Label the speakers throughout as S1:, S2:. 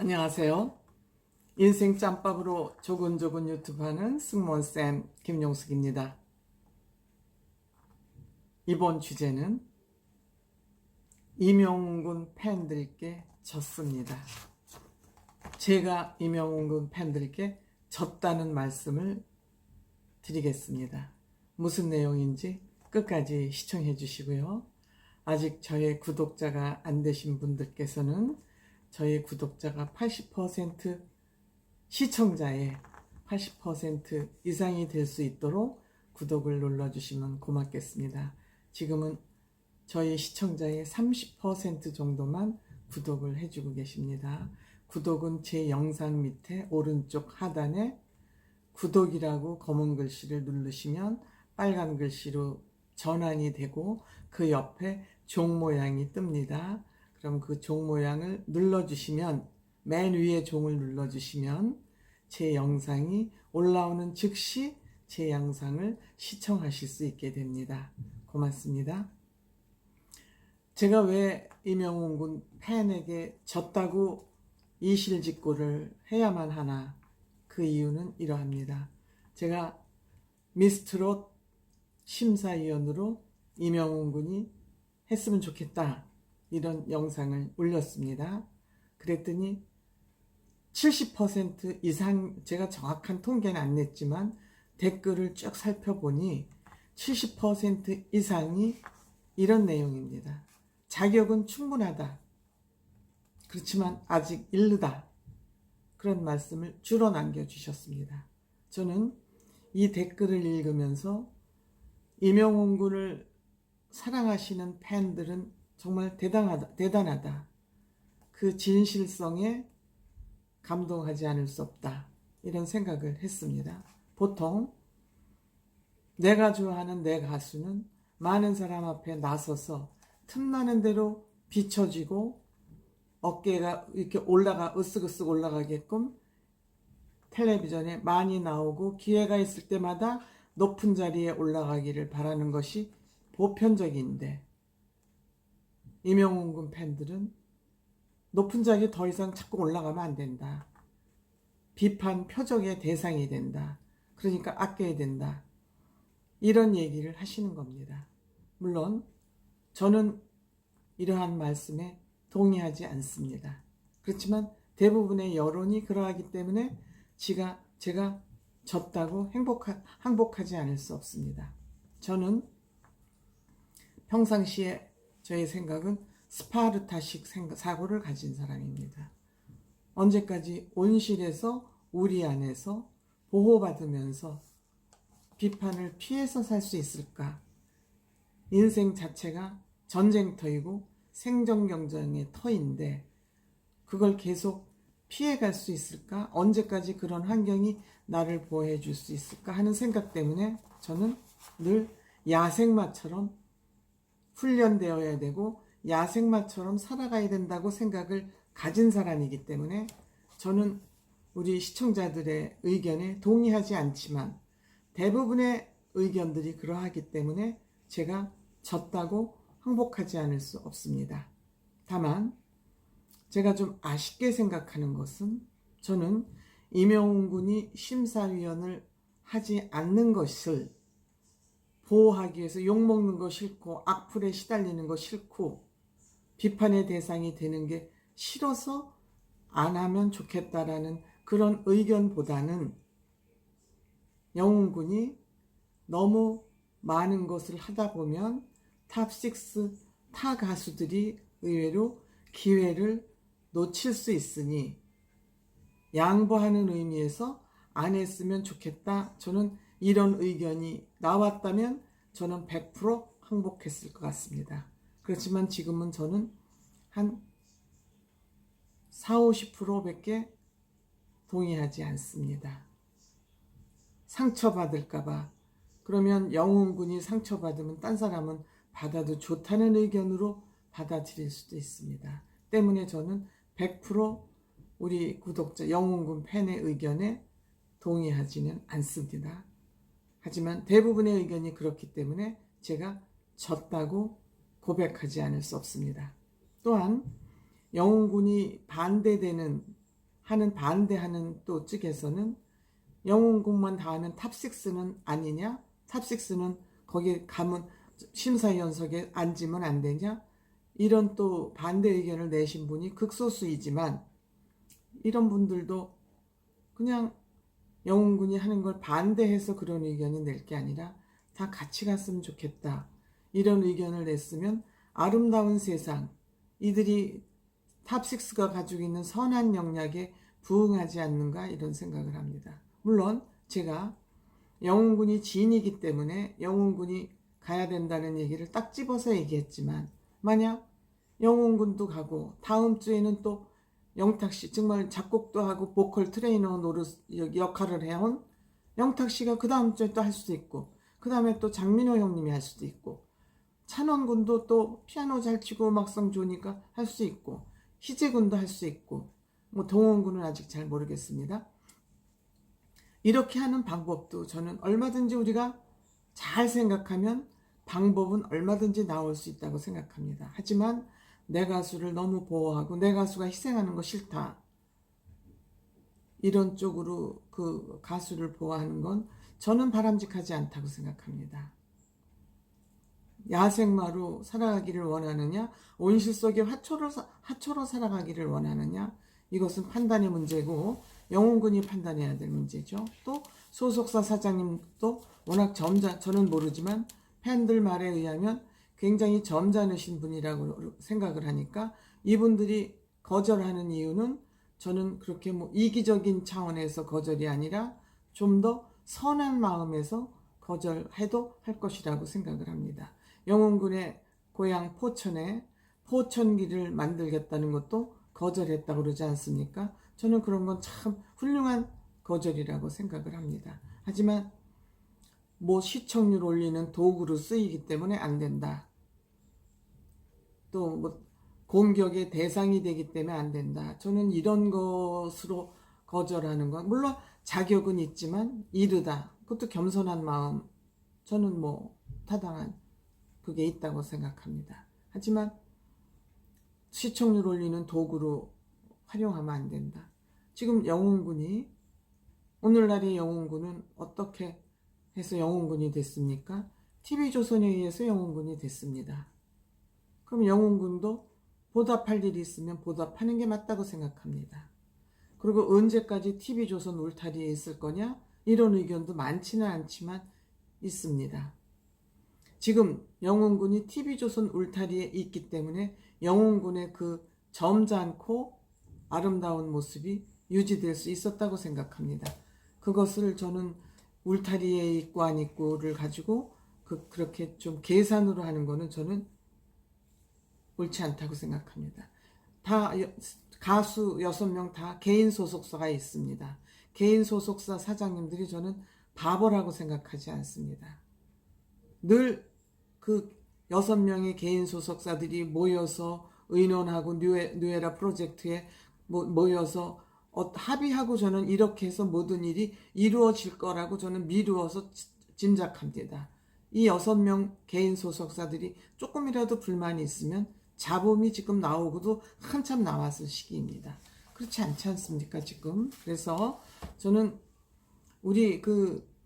S1: 안녕하세요. 인생 짬밥으로 조근조근 유튜브하는 승무원쌤 김용숙입니다. 이번 주제는 임영웅군 팬들께 졌습니다. 제가 임영웅군 팬들께 졌다는 말씀을 드리겠습니다. 무슨 내용인지 끝까지 시청해 주시고요. 아직 저의 구독자가 안 되신 분들께서는 저희 구독자가 80% 시청자의 80% 이상이 될 수 있도록 구독을 눌러주시면 고맙겠습니다. 지금은 저희 시청자의 30% 정도만 구독을 해주고 계십니다. 구독은 제 영상 밑에 오른쪽 하단에 구독이라고 검은 글씨를 누르시면 빨간 글씨로 전환이 되고 그 옆에 종 모양이 뜹니다. 그럼 그 종 모양을 눌러주시면, 맨 위에 종을 눌러주시면 제 영상이 올라오는 즉시 제 영상을 시청하실 수 있게 됩니다. 고맙습니다. 제가 왜 임영웅군 팬에게 졌다고 이실직고를 해야만 하나, 그 이유는 이러합니다. 제가 미스트롯 심사위원으로 임영웅군이 했으면 좋겠다, 이런 영상을 올렸습니다. 그랬더니 70% 이상, 제가 정확한 통계는 안 냈지만 댓글을 쭉 살펴보니 70% 이상이 이런 내용입니다. 자격은 충분하다, 그렇지만 아직 이르다, 그런 말씀을 주로 남겨주셨습니다. 저는 이 댓글을 읽으면서 임영웅 군을 사랑하시는 팬들은 정말 대단하다. 그 진실성에 감동하지 않을 수 없다, 이런 생각을 했습니다. 보통 내가 좋아하는 내 가수는 많은 사람 앞에 나서서 틈나는 대로 비춰지고 어깨가 이렇게 으쓱으쓱 올라가게끔 텔레비전에 많이 나오고 기회가 있을 때마다 높은 자리에 올라가기를 바라는 것이 보편적인데, 임영웅군 팬들은 높은 자리에 더 이상 자꾸 올라가면 안 된다, 비판 표적의 대상이 된다, 그러니까 아껴야 된다, 이런 얘기를 하시는 겁니다. 물론 저는 이러한 말씀에 동의하지 않습니다. 그렇지만 대부분의 여론이 그러하기 때문에 제가 졌다고 항복하지 않을 수 없습니다. 저는 평상시에 저의 생각은 스파르타식 사고를 가진 사람입니다. 언제까지 온실에서 우리 안에서 보호받으면서 비판을 피해서 살 수 있을까? 인생 자체가 전쟁터이고 생존 경쟁의 터인데 그걸 계속 피해갈 수 있을까? 언제까지 그런 환경이 나를 보호해 줄 수 있을까 하는 생각 때문에 저는 늘 야생마처럼 훈련되어야 되고 야생마처럼 살아가야 된다고 생각을 가진 사람이기 때문에, 저는 우리 시청자들의 의견에 동의하지 않지만 대부분의 의견들이 그러하기 때문에 제가 졌다고 항복하지 않을 수 없습니다. 다만 제가 좀 아쉽게 생각하는 것은, 저는 임영웅군이 심사위원을 하지 않는 것을 보호하기 위해서 욕먹는 거 싫고 악플에 시달리는 거 싫고 비판의 대상이 되는 게 싫어서 안 하면 좋겠다라는 그런 의견보다는, 영웅군이 너무 많은 것을 하다 보면 탑6 타 가수들이 의외로 기회를 놓칠 수 있으니 양보하는 의미에서 안 했으면 좋겠다, 저는 이런 의견이 나왔다면 저는 100% 항복했을 것 같습니다. 그렇지만 지금은 저는 한 40-50%밖에 동의하지 않습니다. 상처받을까봐. 그러면 영웅군이 상처받으면 딴 사람은 받아도 좋다는 의견으로 받아들일 수도 있습니다. 때문에 저는 100% 우리 구독자 영웅군 팬의 의견에 동의하지는 않습니다. 하지만 대부분의 의견이 그렇기 때문에 제가 졌다고 고백하지 않을 수 없습니다. 또한 영웅군이 반대되는 하는 반대하는 또 측에서는 영웅군만 다 하는 탑6는 아니냐? 탑6는 거기 가면 심사위원석에 앉으면 안 되냐? 이런 또 반대 의견을 내신 분이 극소수이지만 이런 분들도 그냥 영웅군이 하는 걸 반대해서 그런 의견이 낼 게 아니라 다 같이 갔으면 좋겠다. 이런 의견을 냈으면 아름다운 세상, 이들이 탑6가 가지고 있는 선한 영역에 부응하지 않는가 이런 생각을 합니다. 물론 제가 영웅군이 지인이기 때문에 영웅군이 가야 된다는 얘기를 딱 집어서 얘기했지만 만약 영웅군도 가고 다음 주에는 또 영탁씨 정말 작곡도 하고 보컬 트레이너 노릇 역할을 해온 영탁씨가 그 다음 주에 또 할 수도 있고 그 다음에 또 장민호 형님이 할 수도 있고 찬원군도 또 피아노 잘 치고 음악성 좋으니까 할 수 있고 희재군도 할 수 있고 뭐 동원군은 아직 잘 모르겠습니다. 이렇게 하는 방법도 저는 얼마든지 우리가 잘 생각하면 방법은 얼마든지 나올 수 있다고 생각합니다. 하지만 내 가수를 너무 보호하고 내 가수가 희생하는 거 싫다. 이런 쪽으로 그 가수를 보호하는 건 저는 바람직하지 않다고 생각합니다. 야생마로 살아가기를 원하느냐, 온실 속의 화초로 살아가기를 원하느냐, 이것은 판단의 문제고 영웅군이 판단해야 될 문제죠. 또 소속사 사장님도 워낙 저는 모르지만 팬들 말에 의하면 굉장히 점잖으신 분이라고 생각을 하니까 이분들이 거절하는 이유는 저는 그렇게 뭐 이기적인 차원에서 거절이 아니라 좀 더 선한 마음에서 거절해도 할 것이라고 생각을 합니다. 영웅군의 고향 포천에 포천기를 만들겠다는 것도 거절했다고 그러지 않습니까? 저는 그런 건 참 훌륭한 거절이라고 생각을 합니다. 하지만 뭐 시청률 올리는 도구로 쓰이기 때문에 안 된다. 또 뭐 공격의 대상이 되기 때문에 안 된다. 저는 이런 것으로 거절하는 건 물론 자격은 있지만 이르다. 그것도 겸손한 마음. 저는 뭐 타당한 그게 있다고 생각합니다. 하지만 시청률 올리는 도구로 활용하면 안 된다. 지금 영웅군이 오늘날의 영웅군은 어떻게 해서 영웅군이 됐습니까? TV조선에 의해서 영웅군이 됐습니다. 그럼 영웅군도 보답할 일이 있으면 보답하는 게 맞다고 생각합니다. 그리고 언제까지 TV조선 울타리에 있을 거냐? 이런 의견도 많지는 않지만 있습니다. 지금 영웅군이 TV조선 울타리에 있기 때문에 영웅군의 그 점잖고 아름다운 모습이 유지될 수 있었다고 생각합니다. 그것을 저는 울타리에 있고 안 있고를 가지고 그렇게 좀 계산으로 하는 거는 저는 옳지 않다고 생각합니다. 다 가수 6명 다 개인 소속사가 있습니다. 개인 소속사 사장님들이 저는 바보라고 생각하지 않습니다. 늘 그 6명의 개인 소속사들이 모여서 의논하고 뉴에라 프로젝트에 모여서 합의하고 저는 이렇게 해서 모든 일이 이루어질 거라고 저는 미루어서 짐작합니다. 이 6명 개인 소속사들이 조금이라도 불만이 있으면 잡음이 지금 나오고도 한참 나왔을 시기입니다. 그렇지 않지 않습니까 지금? 그래서 저는 우리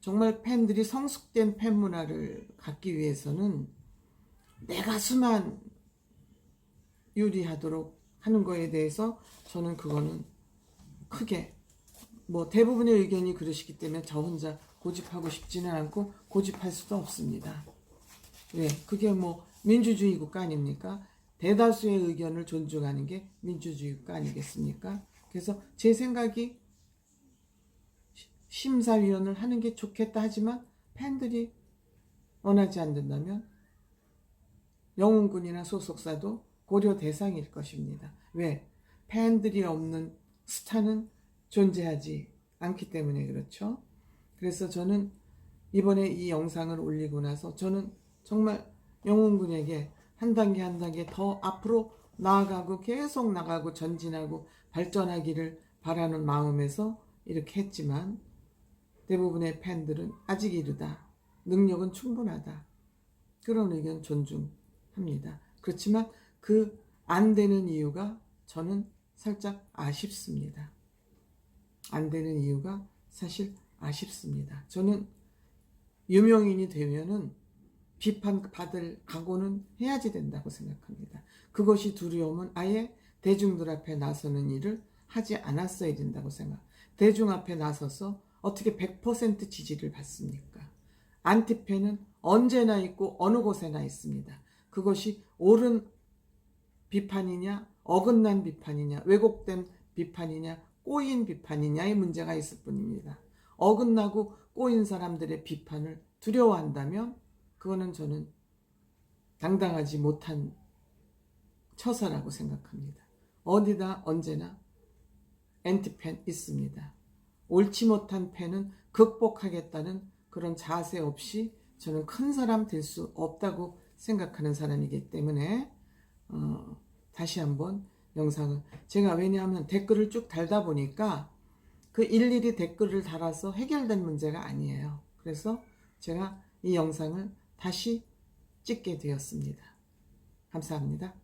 S1: 정말 팬들이 성숙된 팬 문화를 갖기 위해서는 내 가수만 유리하도록 하는 거에 대해서 저는 그거는 크게 뭐 대부분의 의견이 그러시기 때문에 저 혼자 고집하고 싶지는 않고 고집할 수도 없습니다. 왜? 그게 뭐 민주주의 국가 아닙니까? 대다수의 의견을 존중하는 게 민주주의 국가 아니겠습니까? 그래서 제 생각이 심사위원을 하는 게 좋겠다 하지만 팬들이 원하지 않는다면 영웅군이나 소속사도 고려 대상일 것입니다. 왜? 팬들이 없는 스타는 존재하지 않기 때문에 그렇죠. 그래서 저는 이번에 이 영상을 올리고 나서 저는 정말 영웅군에게 한 단계 한 단계 더 앞으로 나아가고 계속 나가고 전진하고 발전하기를 바라는 마음에서 이렇게 했지만 대부분의 팬들은 아직 이르다. 능력은 충분하다. 그런 의견 존중합니다. 그렇지만 그 안 되는 이유가 저는 살짝 아쉽습니다. 안 되는 이유가 사실 아쉽습니다. 저는 유명인이 되면은 비판받을 각오는 해야지 된다고 생각합니다. 그것이 두려우면 아예 대중들 앞에 나서는 일을 하지 않았어야 된다고 생각. 대중 앞에 나서서 어떻게 100% 지지를 받습니까? 안티팬은 언제나 있고 어느 곳에나 있습니다. 그것이 옳은 비판이냐, 어긋난 비판이냐, 왜곡된 비판이냐, 꼬인 비판이냐의 문제가 있을 뿐입니다. 어긋나고 꼬인 사람들의 비판을 두려워한다면 그거는 저는 당당하지 못한 처사라고 생각합니다. 어디다 언제나 엔티팬 있습니다. 옳지 못한 팬은 극복하겠다는 그런 자세 없이 저는 큰 사람 될 수 없다고 생각하는 사람이기 때문에 다시 한번 영상을 제가 왜냐하면 댓글을 쭉 달다 보니까 그 일일이 댓글을 달아서 해결된 문제가 아니에요. 그래서 제가 이 영상을 다시 찍게 되었습니다. 감사합니다.